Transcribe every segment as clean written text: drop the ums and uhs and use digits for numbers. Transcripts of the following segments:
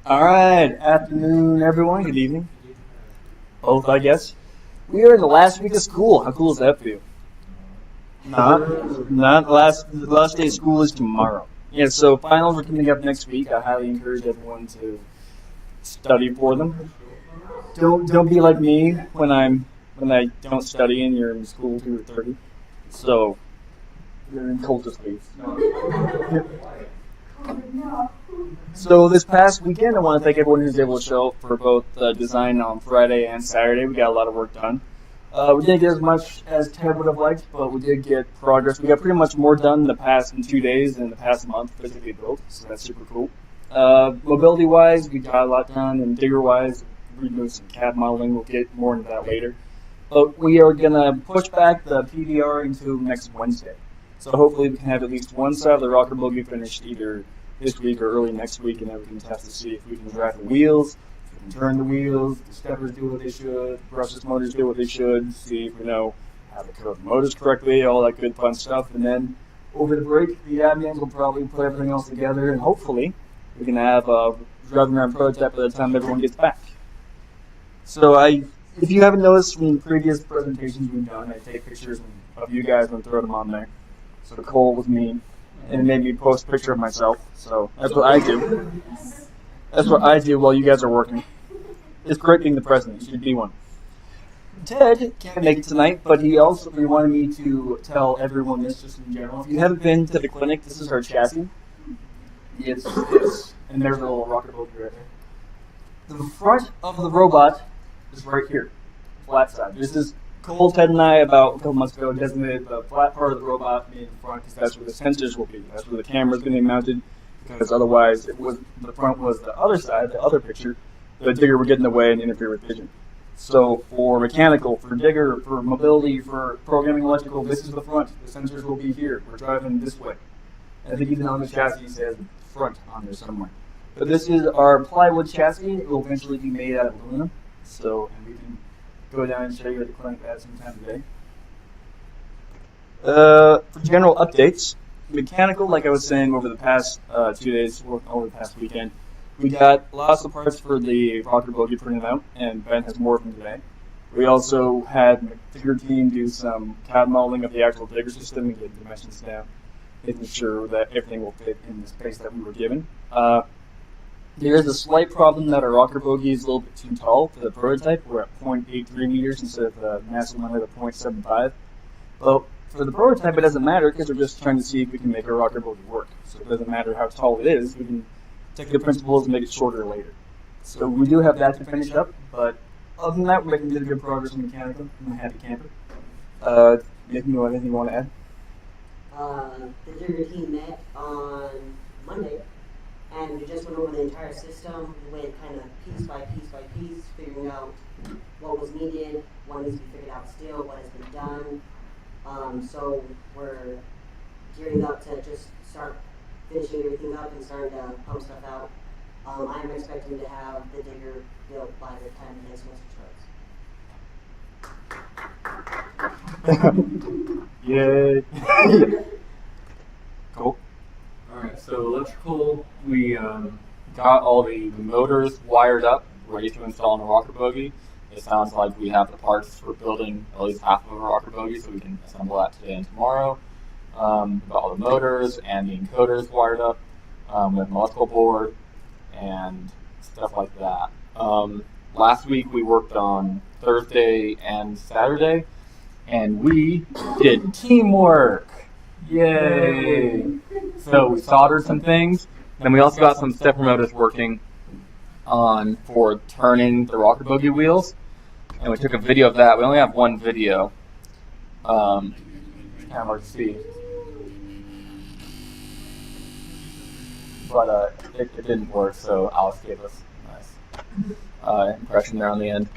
All right, afternoon, everyone. Good evening, both, I guess. We are in the last week of school. How cool is that for you? Not last day of school is tomorrow. Yeah, so finals are coming up next week. I highly encourage everyone to study for them. Don't be like me when I don't study and you're in school till you're 30. So you're in culture space. So this past weekend, I want to thank everyone who's able to show up for both design on Friday and Saturday. We got a lot of work done. We didn't get as much as Ted would have liked, but we did get progress. We got pretty much more done in 2 days than the past month physically built, so that's super cool. Mobility-wise, we got a lot done, and digger-wise, we're doing some CAD modeling. We'll get more into that later. But we are going to push back the PDR until next Wednesday. So hopefully we can have at least one side of the rocker bogie finished either this week or early next week, and then we can test to see if we can drive the wheels, if we can turn the wheels, the steppers do what they should, the brushless motors do what they should, see if we know how to code the motors correctly, all that good fun stuff. And then over the break, the admins will probably put everything else together, and hopefully we can have a driving around prototype by the time everyone gets back. So if you haven't noticed from previous presentations we've done, I take pictures of you guys and throw them on there. So Cole was me, and it made me post a picture of myself. So that's what I do. That's what I do while you guys are working. It's great being the president. You should be one. Ted can't make it tonight, but he wanted me to tell everyone this just in general. If you haven't been to the clinic, this is our chassis. It's this, and there's a little rocket boat right there. The front of the robot is right here, flat side. This is Cole, Ted, and I about a couple months ago designated the flat part of the robot in front because that's where the sensors will be. That's where the camera's going to be mounted. Because otherwise, the front was the other side, the other picture. The digger would get in the way and interfere with vision. So for mechanical, for digger, for mobility, for programming electrical, this is the front. The sensors will be here. We're driving this way. I think even on the chassis it says front on there somewhere. But this is our plywood chassis. It will eventually be made out of aluminum. And we can go down and show you at the clinic at some time today. For general updates, mechanical, like I was saying over the past 2 days, over the past weekend, we got lots of parts for the rocker bogie printed out, and Ben has more of them today. We also had the digger team do some CAD modeling of the actual digger system and get dimensions down, making sure that everything will fit in the space that we were given. There is a slight problem that our rocker bogie is a little bit too tall for the prototype. We're at 0.83 meters instead of the NASA limit of 0.75. Well, for the prototype, it doesn't matter because we're just trying to see if we can make our rocker bogie work. So it doesn't matter how tall it is. We can take the principles and make it shorter later. So we do have that to finish up, but other than that, we're making really good progress in mechanical. I'm a happy camper. Anything you want to add? The digger team met on Monday, and we just went over the entire system. We went kind of piece by piece by piece, figuring out what was needed, what needs to be figured out still, what has been done. So we're gearing up to just start finishing everything up and starting to pump stuff out. I'm expecting to have the digger built by the time the next semester starts. Yay! Cool. Alright, so electrical, we got all the motors wired up, ready to install in a rocker bogie. It sounds like we have the parts for building at least half of a rocker bogie, so we can assemble that today and tomorrow. We've got all the motors and the encoders wired up. We have an electrical board and stuff like that. Last week we worked on Thursday and Saturday, and we did teamwork. Yay! So we soldered some things, and we also got some stepper motors working on for turning the rocker bogie wheels, and we took a video of that. We only have one video. Kind of hard to see, but it didn't work. So Alex gave us a nice impression there on the end.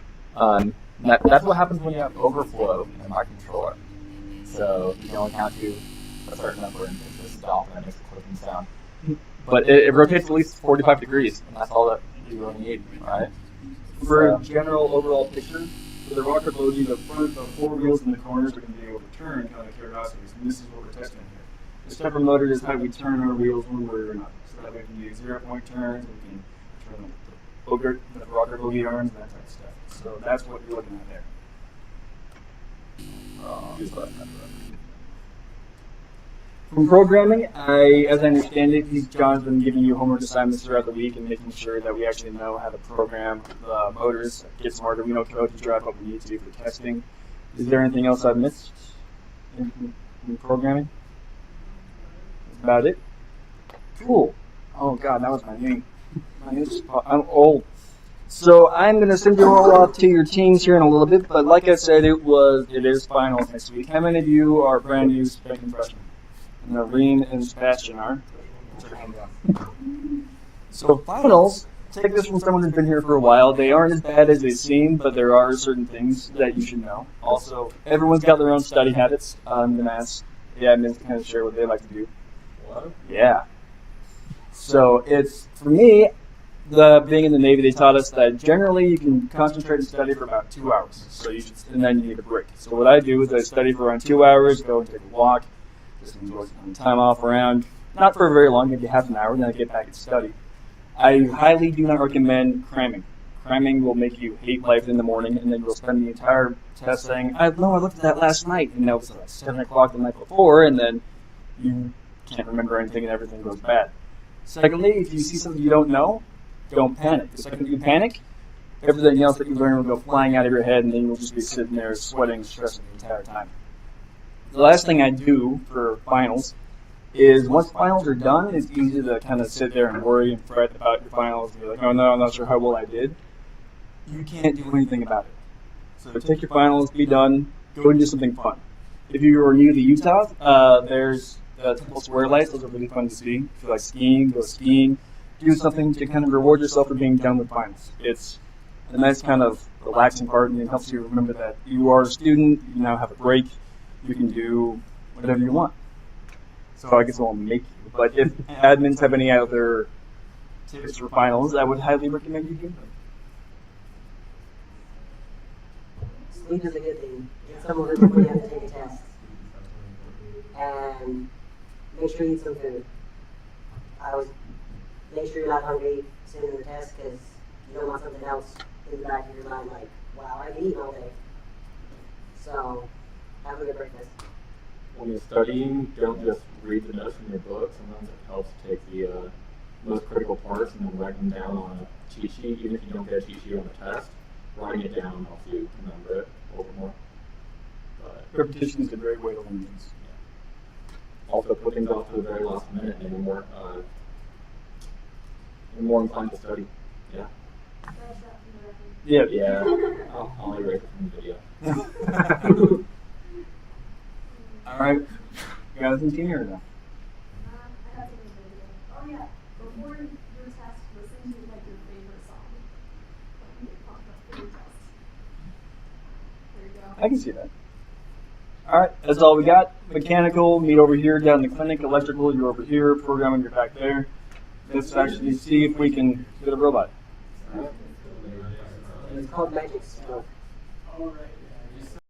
That's what happens when you have overflow in a microcontroller. So you can only count to a certain number and just stop, and it makes a clicking sound. But it rotates at least 45 degrees, and that's all that you really need, right? For a general overall picture, for the rocker bogie, the four wheels in the corners are going to be able to turn kind of curiosities, and this is what we're testing here. The stepper motor is how we turn our wheels when we're not. So that we can do 0-point turns, we can turn the rocker boogie arms, and that type of stuff. So that's what you're looking at there. From programming, as I understand it, John's been giving you homework assignments throughout the week and making sure that we actually know how to program the motors, get some Arduino code to drive what we need to for testing. Is there anything else I've missed in programming? That's about it. Cool. Oh God, that was my name. I'm old. So I'm going to send you all off to your teams here in a little bit, but like I said, it is finals next week. How many of you are brand new second freshmen? Noreen and Sebastian are. So finals, take this from someone who's been here for a while. They aren't as bad as they seem, but there are certain things that you should know. Also, everyone's got their own study habits. I'm going to ask the admins to kind of share what they like to do. What? Yeah. So it's, for me, being in the Navy, they taught us that generally you can concentrate and study for about 2 hours. So and then you need a break. So what I do is I study for around 2 hours, go and take a walk, just enjoy some time off around, not for very long, maybe half an hour, then I get back and study. I highly do not recommend cramming. Cramming will make you hate life in the morning, and then you'll spend the entire test saying, I looked at that last night, and that was like 7 o'clock the night before, and then you can't remember anything and everything goes bad. Secondly, if you see something you don't know, don't panic. The second you panic, everything else that you learn will go flying out of your head, and then you'll just be sitting there sweating, stressing the entire time. The last thing I do for finals is once finals are done, it's easy to kind of sit there and worry and fret about your finals and be like, oh no, I'm not sure how well I did. You can't do anything about it. So take your finals, be done, go and do something fun. If you are new to Utah, there's the Temple Square lights. Those are really fun to see. If you like skiing, go skiing. Do something to kind of reward yourself for being done with finals. It's a nice kind of relaxing part, and it helps you remember that you are a student, you now have a break, you can do whatever you want. So I guess I won't make you, but if admins have any other tips for finals, I would highly recommend you do them. Sleep is a good thing. Get some of it before you have to take a test. And make sure you eat some food. Make sure you're not hungry sitting in the test, because you don't want something else in the back of your mind like, wow, I can eat all day. So have a good breakfast. When you're studying, don't just read the notes from your book. Sometimes it helps to take the most critical parts and then write them down on a cheat sheet. Even if you don't get a cheat sheet on the test, writing it down helps you remember it a little more. But Repetition is a great way to learn things. also put things off to the very last minute, and you're more inclined to study. Yeah. Yeah. Yeah. I'll erase it from the video. All right. You got anything to hear now? I have something to do. Oh yeah, before your test, listen to like your favorite song. Like you get pumped up for your test. There you go. I can see that. All right, that's all we got. Mechanical, meet over here down in the clinic. Electrical, you're over here. Programming, you're back there. Let's actually see if we can get a robot. It's called Magic Smoke. All right.